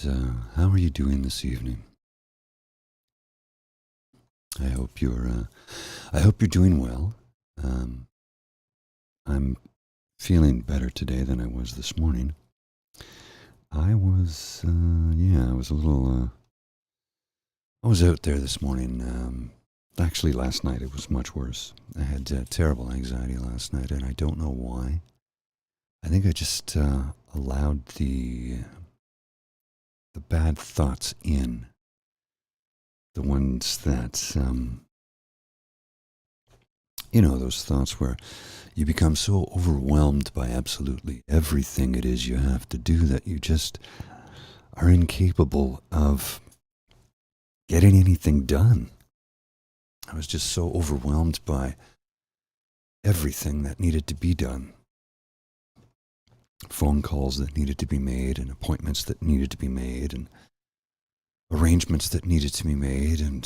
how are you doing this evening? I hope you're doing well. Um, I'm feeling better today than I was this morning. I was a little, I was out there this morning. Actually, last night it was much worse. I had terrible anxiety last night, and I don't know why. I think I just allowed the bad thoughts in, the ones that those thoughts where you become so overwhelmed by absolutely everything it is you have to do that you just are incapable of getting anything done. I was just so overwhelmed by everything that needed to be done. Phone calls that needed to be made, and appointments that needed to be made, and arrangements that needed to be made, and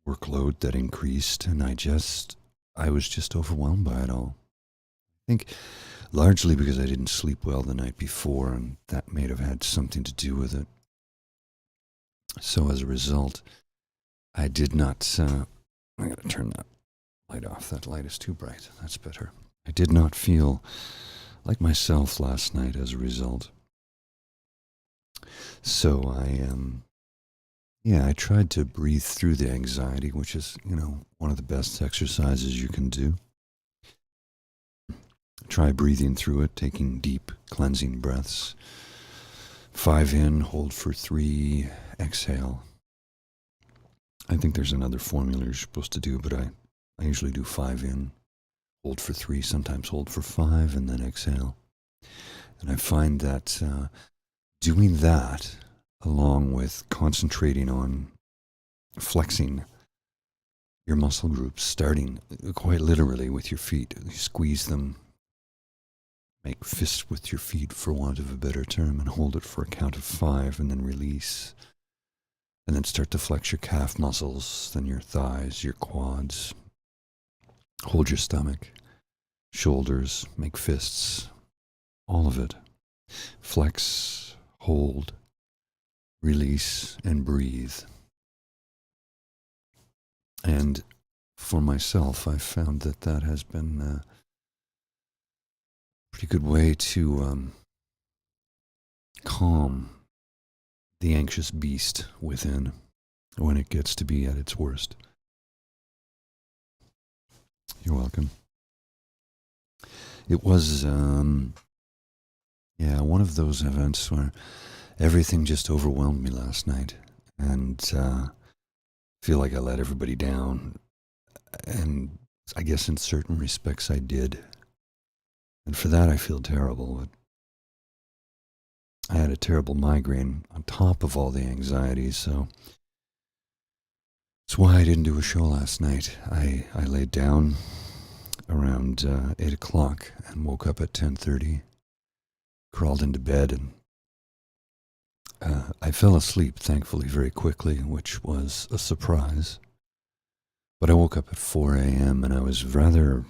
workload that increased, and I was just overwhelmed by it all. I think largely because I didn't sleep well the night before, and that may have had something to do with it. So as a result, I did not. I gotta turn that light off. That light is too bright. That's better. I did not feel like myself last night as a result. So I tried to breathe through the anxiety, which is, one of the best exercises you can do. Try breathing through it, taking deep, cleansing breaths. 5 in, hold for 3, exhale. I think there's another formula you're supposed to do, but I usually do 5 in, hold for 3, sometimes hold for 5, and then exhale. And I find that doing that, along with concentrating on flexing your muscle groups, starting quite literally with your feet, you squeeze them, make fists with your feet, for want of a better term, and hold it for a count of 5, and then release. And then start to flex your calf muscles, then your thighs, your quads. Hold your stomach, shoulders, make fists, all of it. Flex, hold, release, and breathe. And for myself, I've found that has been a pretty good way to calm the anxious beast within when it gets to be at its worst. You're welcome. It was, one of those events where everything just overwhelmed me last night, and feel like I let everybody down, and I guess in certain respects I did, and for that I feel terrible. But I had a terrible migraine on top of all the anxiety, so that's why I didn't do a show last night. I laid down around 8 o'clock and woke up at 10:30, crawled into bed, and I fell asleep, thankfully, very quickly, which was a surprise. But I woke up at 4 a.m. and I was rather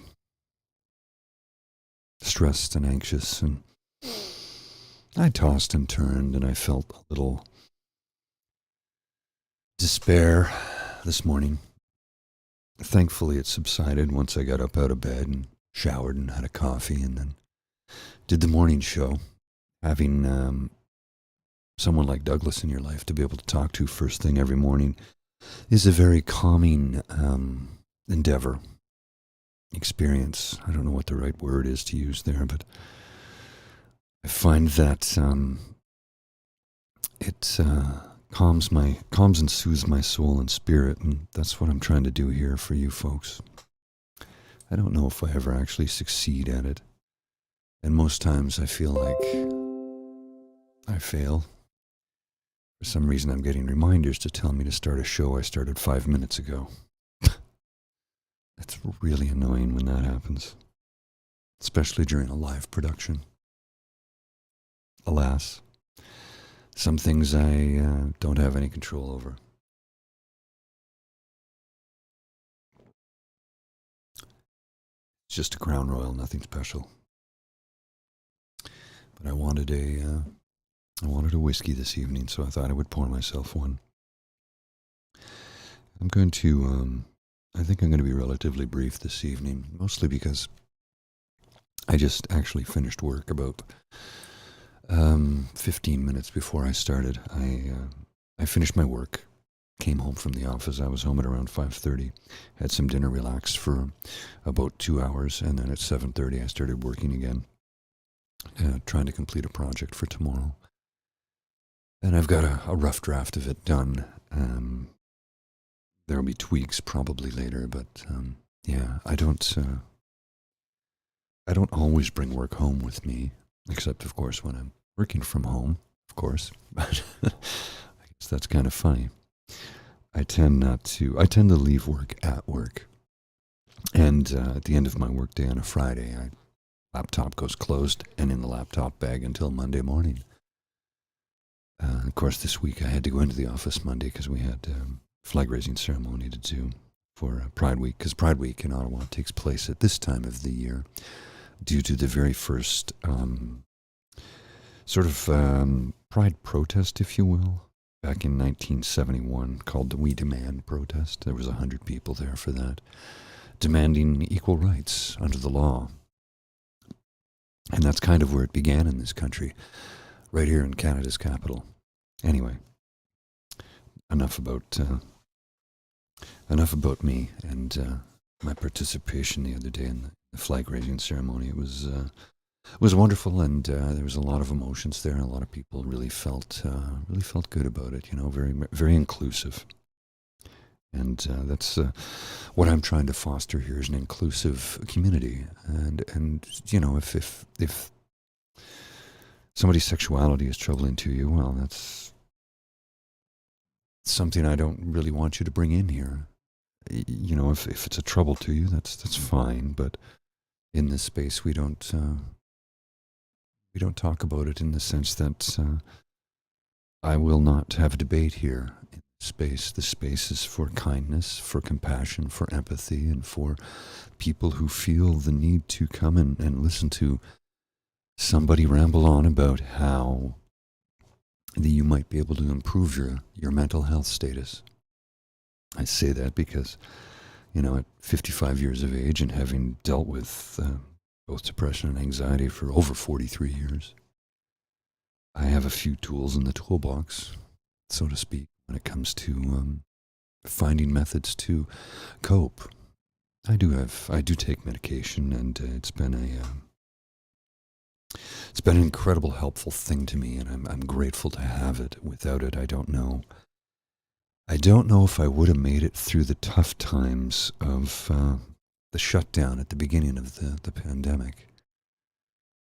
stressed and anxious, and I tossed and turned, and I felt a little despair this morning. Thankfully, it subsided once I got up out of bed and showered and had a coffee, and then did the morning show. Having someone like Douglas in your life to be able to talk to first thing every morning is a very calming endeavor, experience. I don't know what the right word is to use there, but I find that it calms and soothes my soul and spirit, and that's what I'm trying to do here for you folks. I don't know if I ever actually succeed at it, and most times I feel like I fail. For some reason, I'm getting reminders to tell me to start a show I started 5 minutes ago. It's really annoying when that happens, especially during a live production. Alas, some things I don't have any control over. It's just a Crown Royal, nothing special. But I wanted I wanted a whiskey this evening, so I thought I would pour myself one. I'm going to, I think I'm going to be relatively brief this evening, mostly because I just actually finished work about 15 minutes before I started. I finished my work, came home from the office. I was home at around 5:30, had some dinner, relaxed for about 2 hours, and then at 7:30 I started working again, trying to complete a project for tomorrow. And I've got a rough draft of it done. There'll be tweaks probably later, but yeah, I don't always bring work home with me, except of course when I'm working from home, of course. But I guess that's kind of funny. I tend to leave work at work, and at the end of my workday on a Friday, laptop goes closed and in the laptop bag until Monday morning. Of course, this week I had to go into the office Monday because we had flag raising ceremony to do for Pride Week, because Pride Week in Ottawa takes place at this time of the year due to the very first Pride protest, if you will, back in 1971, called the We Demand protest. There was 100 people there for that, demanding equal rights under the law. And that's kind of where it began in this country, right here in Canada's capital. Anyway, enough about me and my participation the other day in the flag raising ceremony. It was wonderful, and there was a lot of emotions there. A lot of people really felt good about it. You know, very very inclusive, and that's what I'm trying to foster here, is an inclusive community. And you know, if somebody's sexuality is troubling to you, well, that's something I don't really want you to bring in here. You know, if it's a trouble to you, that's fine. But in this space, we don't talk about it in the sense that I will not have a debate here. In space, the space is for kindness, for compassion, for empathy, and for people who feel the need to come and listen to somebody ramble on about how you might be able to improve your mental health status. I say that because, you know, at 55 years of age and having dealt with both depression and anxiety for over 43 years, I have a few tools in the toolbox, so to speak, when it comes to finding methods to cope. I do take medication, and it's been an incredible helpful thing to me, and I'm grateful to have it. Without it, I don't know if I would have made it through the tough times of the shutdown at the beginning of the pandemic.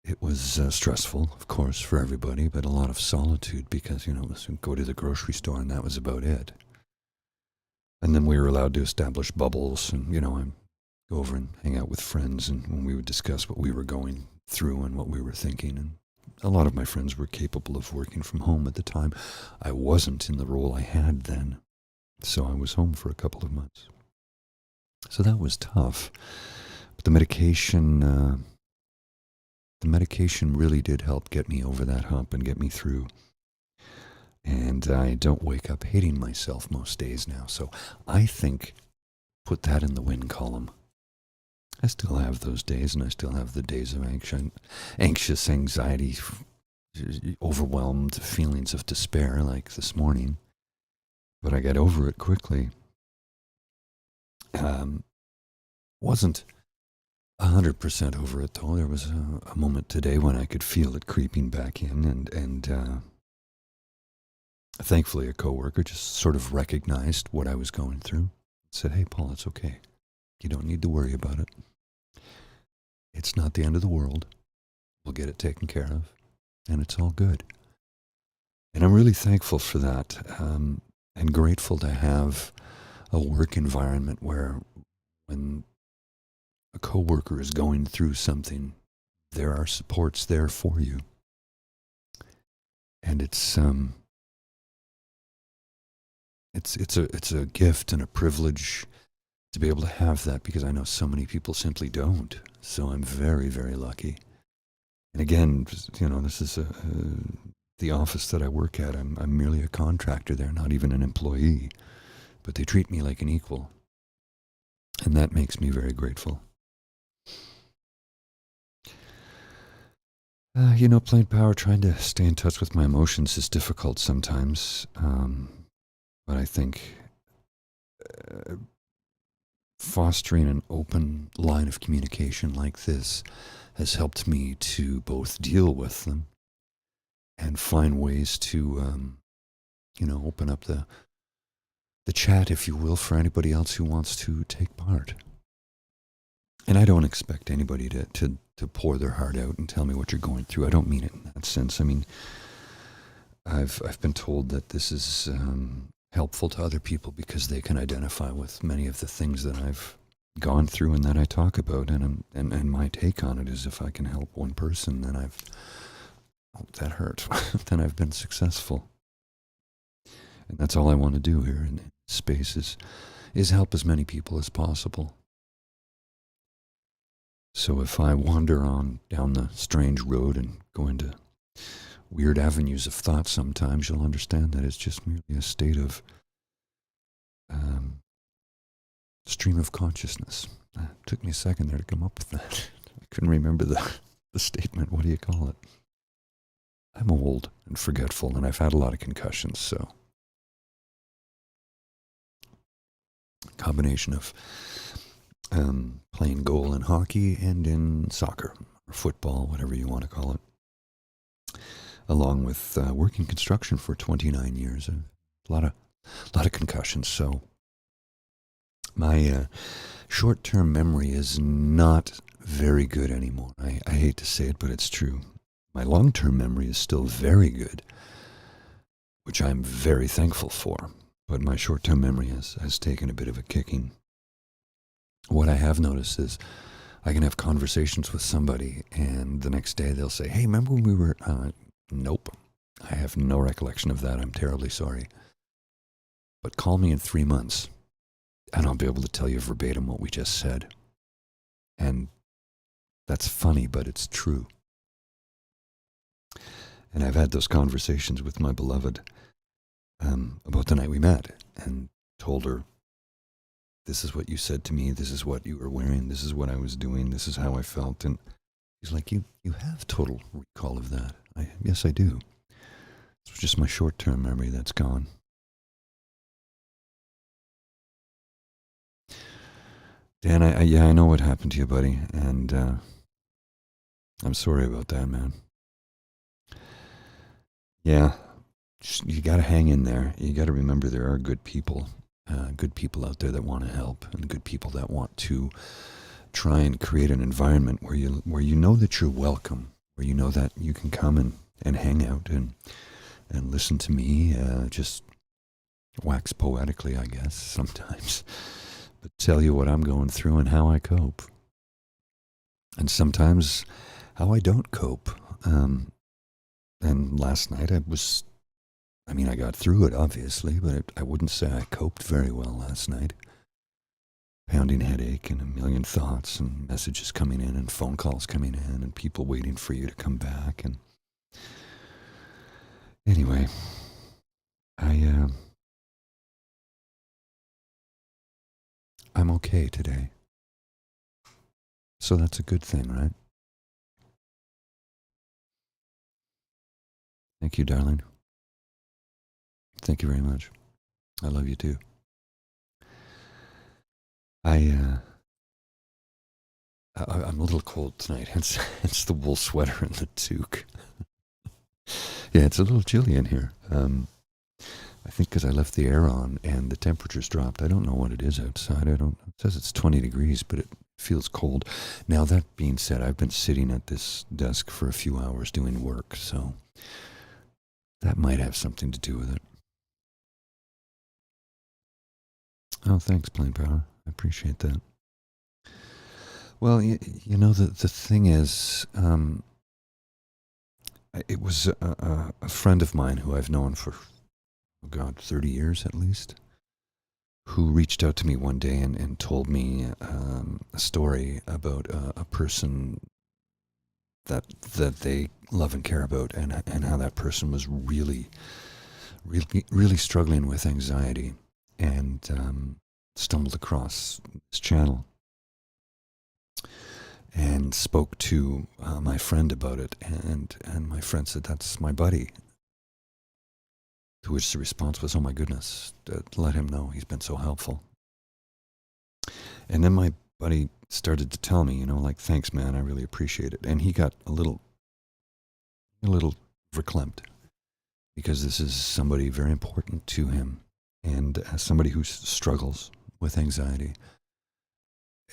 It was stressful, of course, for everybody, but a lot of solitude because, you know, it was go to the grocery store and that was about it. And then we were allowed to establish bubbles, and, you know, I'd go over and hang out with friends, and when we would discuss what we were going through and what we were thinking. And a lot of my friends were capable of working from home at the time. I wasn't in the role I had then, so I was home for a couple of months. So that was tough. But the medication really did help get me over that hump and get me through. And I don't wake up hating myself most days now. So I think, put that in the win column. I still have those days, and I still have the days of anxious anxiety, overwhelmed feelings of despair like this morning. But I got over it quickly. Wasn't 100% over it, though. There was a moment today when I could feel it creeping back in, and thankfully a coworker just sort of recognized what I was going through. Said, "Hey, Paul, it's okay. You don't need to worry about it. It's not the end of the world. We'll get it taken care of, and it's all good." And I'm really thankful for that, and grateful to have a work environment where, when a coworker is going through something, there are supports there for you. And it's a gift and a privilege to be able to have that, because I know so many people simply don't. So I'm very, very lucky. And again, you know, this is the office that I work at, I'm merely a contractor there, not even an employee, but they treat me like an equal, and that makes me very grateful. Plain power, trying to stay in touch with my emotions is difficult sometimes, but I think uh, fostering an open line of communication like this has helped me to both deal with them and find ways to, open up the chat, if you will, for anybody else who wants to take part. And I don't expect anybody to pour their heart out and tell me what you're going through. I don't mean it in that sense. I mean, I've been told that this is helpful to other people because they can identify with many of the things that I've gone through and that I talk about. And my take on it is, if I can help one person, then that hurt. Then I've been successful. And that's all I want to do here in space is help as many people as possible. So if I wander on down the strange road and go into weird avenues of thought sometimes, you'll understand that it's just merely a state of stream of consciousness. It took me a second there to come up with that. I couldn't remember the statement. What do you call it? I'm old and forgetful, and I've had a lot of concussions, so combination of playing goal in hockey and in soccer or football, whatever you want to call it, along with working construction for 29 years. A lot of concussions. So my short-term memory is not very good anymore. I hate to say it, but it's true. My long-term memory is still very good, which I'm very thankful for. But my short-term memory has taken a bit of a kicking. What I have noticed is I can have conversations with somebody, and the next day they'll say, hey, remember when we were... Nope. I have no recollection of that. I'm terribly sorry. But call me in 3 months, and I'll be able to tell you verbatim what we just said. And that's funny, but it's true. And I've had those conversations with my beloved about the night we met, and told her, this is what you said to me, this is what you were wearing, this is what I was doing, this is how I felt. And he's like, you have total recall of that. Yes, I do. It's just my short-term memory that's gone. Dan, I know what happened to you, buddy, and I'm sorry about that, man. Yeah, you got to hang in there. You got to remember there are good people out there that want to help, and good people that want to try and create an environment where you know that you're welcome, where you know that you can come and hang out and listen to me just wax poetically, I guess, sometimes, but tell you what I'm going through and how I cope. And sometimes how I don't cope. And last night I got through it, obviously, but I wouldn't say I coped very well last night. Pounding headache and a million thoughts and messages coming in and phone calls coming in and people waiting for you to come back. And anyway, I'm okay today. So that's a good thing, right? Thank you, darling. Thank you very much. I love you too. I'm a little cold tonight, hence the wool sweater and the toque. Yeah, it's a little chilly in here. I think because I left the air on and the temperature's dropped. I don't know what it is outside. It says it's 20 degrees, but it feels cold. Now, that being said, I've been sitting at this desk for a few hours doing work, so that might have something to do with it. Oh, thanks, Plain Power. I appreciate that. Well, the thing is, it was a friend of mine who I've known for, 30 years at least, who reached out to me one day and told me a story about a person that they love and care about, and how that person was really struggling with anxiety, and stumbled across this channel and spoke to my friend about it, and my friend said, "That's my buddy." To which the response was, "Oh my goodness, let him know. He's been so helpful." And then my buddy started to tell me, like, "Thanks, man. I really appreciate it." And he got a little verklempt, because this is somebody very important to him, and somebody who struggles with anxiety.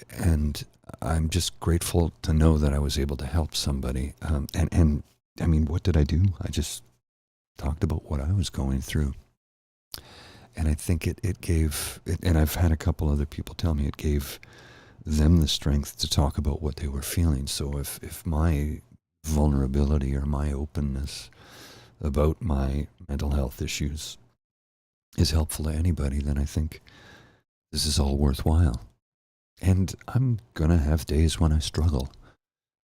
And I'm just grateful to know that I was able to help somebody. And I mean, what did I do? I just talked about what I was going through. And I think it gave, and I've had a couple other people tell me, it gave them the strength to talk about what they were feeling. So if my vulnerability or my openness about my mental health issues is helpful to anybody, then I think this is all worthwhile. And I'm going to have days when I struggle.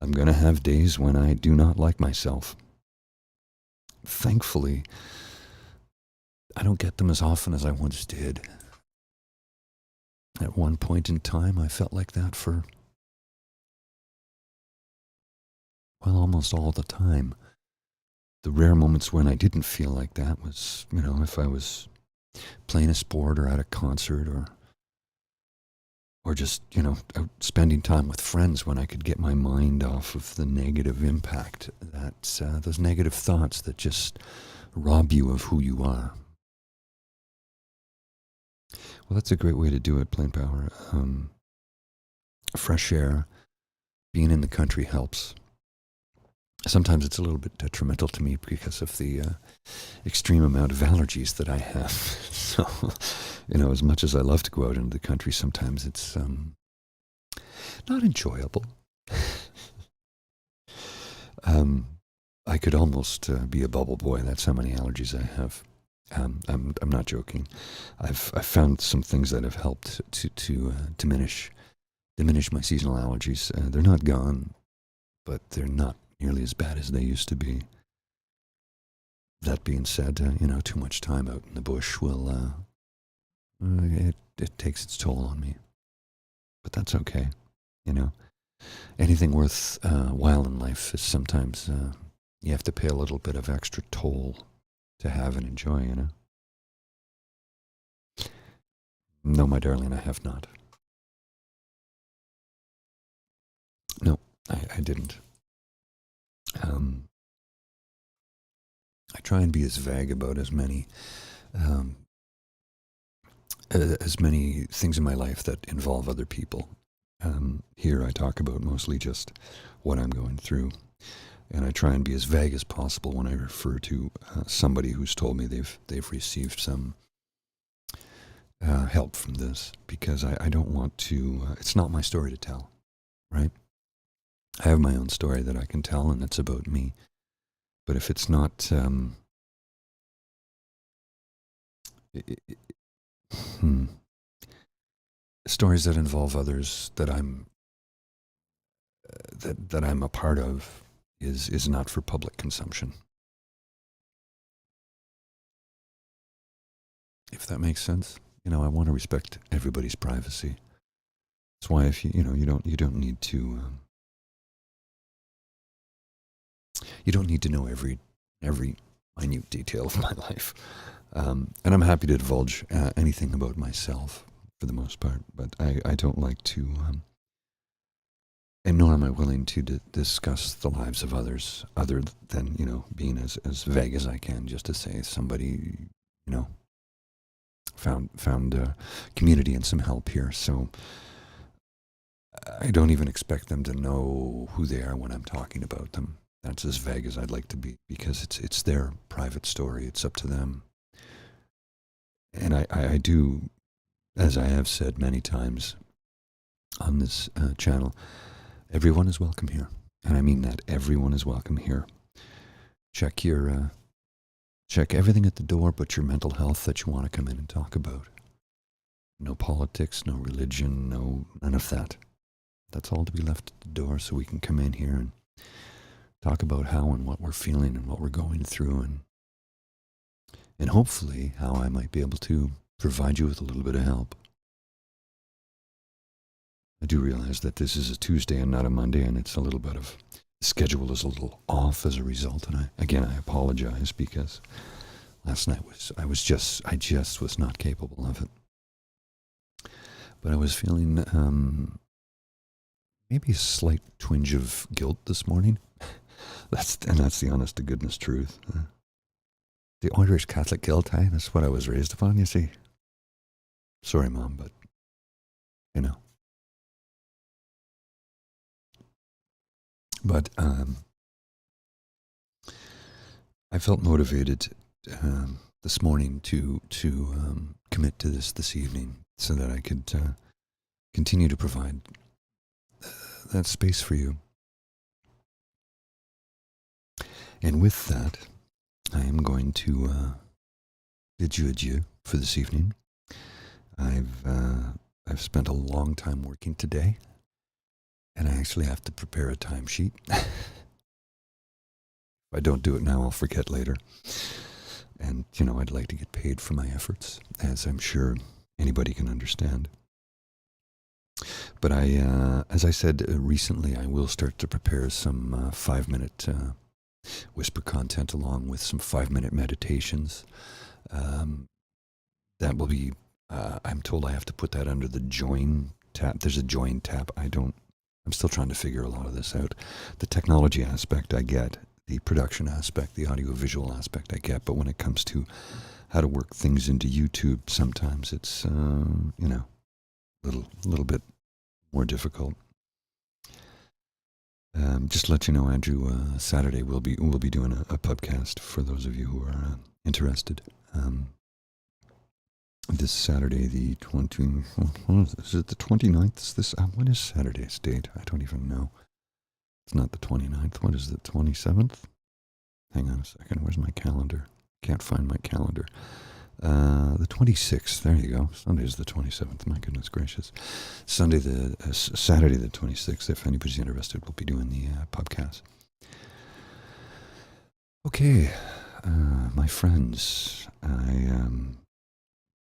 I'm going to have days when I do not like myself. Thankfully, I don't get them as often as I once did. At one point in time, I felt like that for, well, almost all the time. The rare moments when I didn't feel like that was, if I was playing a sport or at a concert, or just, out spending time with friends, when I could get my mind off of the negative impact, those negative thoughts that just rob you of who you are. Well, that's a great way to do it, Plain Power. Fresh air, being in the country helps. Sometimes it's a little bit detrimental to me because of the extreme amount of allergies that I have. So, as much as I love to go out into the country, sometimes it's not enjoyable. I could almost be a bubble boy. That's how many allergies I have. I'm not joking. I've found some things that have helped to diminish my seasonal allergies. They're not gone, but they're not nearly as bad as they used to be. That being said, too much time out in the bush will it takes its toll on me. But that's okay. Anything worth while in life is sometimes you have to pay a little bit of extra toll to have and enjoy, No, my darling, I have not. No, I didn't. I try and be as vague about as many things in my life that involve other people. Here I talk about mostly just what I'm going through. And I try and be as vague as possible when I refer to somebody who's told me they've received some help from this, because I don't want to, it's not my story to tell, right? I have my own story that I can tell, and it's about me. But if it's not, stories that involve others that I'm that I'm a part of is not for public consumption. If that makes sense, I want to respect everybody's privacy. That's why if you don't need to you don't need to know every minute detail of my life. And I'm happy to divulge anything about myself for the most part, but I don't like to, and nor am I willing to discuss the lives of others, other than, being as vague as I can, just to say somebody, found community and some help here. So I don't even expect them to know who they are when I'm talking about them. That's as vague as I'd like to be, because it's their private story. It's up to them. And I do, as I have said many times on this channel, everyone is welcome here. And I mean that. Everyone is welcome here. Check everything at the door but your mental health that you want to come in and talk about. No politics, no religion, none of that. That's all to be left at the door, so we can come in here and talk about how and what we're feeling and what we're going through, and hopefully how I might be able to provide you with a little bit of help. I do realize that this is a Tuesday and not a Monday, and it's a little bit of the schedule is a little off as a result. And I apologize because last night I just was not capable of it. But I was feeling maybe a slight twinge of guilt this morning. That's the honest to goodness truth. The Irish Catholic guilt, eh? That's what I was raised upon, you see. Sorry, Mom, but you know. But I felt motivated this morning to commit to this evening so that I could continue to provide that space for you. And with that, I am going to bid you adieu for this evening. I've spent a long time working today, and I actually have to prepare a timesheet. If I don't do it now, I'll forget later. And, I'd like to get paid for my efforts, as I'm sure anybody can understand. But as I said recently, I will start to prepare some 5-minute whisper content along with some 5-minute meditations. That will be, I'm told I have to put that under the join tab. There's a join tab. I'm still trying to figure a lot of this out. The technology aspect I get, the production aspect, the audio-visual aspect I get, but when it comes to how to work things into YouTube, sometimes it's, a little bit more difficult. Just to let you know, Andrew, Saturday we'll be doing a pubcast for those of you who are interested. This Saturday, the 20, is it the 29th? Is this, what is Saturday's date? I don't even know. It's not the 29th. What is the 27th? Hang on a second. Where's my calendar? Can't find my calendar. The 26th. There you go. Sunday is the 27th. My goodness gracious. Saturday the 26th. If anybody's interested, we'll be doing the podcast. Okay, my friends. I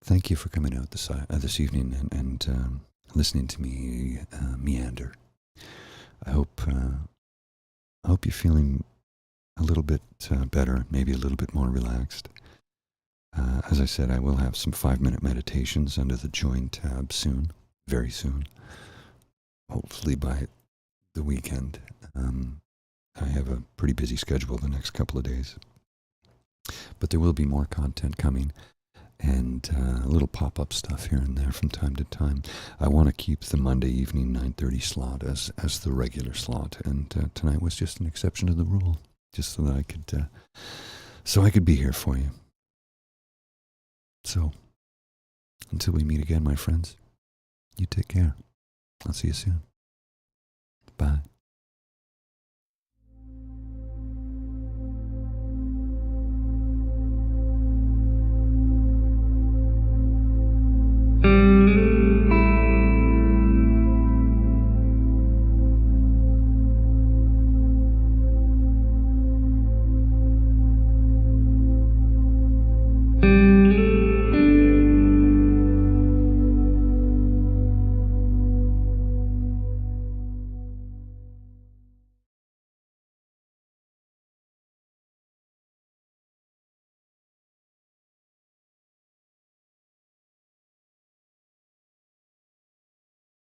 thank you for coming out this evening and listening to me meander. I hope you're feeling a little bit better, maybe a little bit more relaxed. As I said, I will have some 5-minute meditations under the Join tab soon, very soon. Hopefully by the weekend. I have a pretty busy schedule the next couple of days. But there will be more content coming and a little pop-up stuff here and there from time to time. I want to keep the Monday evening 9:30 slot as the regular slot, and tonight was just an exception to the rule, just so that I could be here for you. So, until we meet again, my friends, you take care. I'll see you soon. Bye.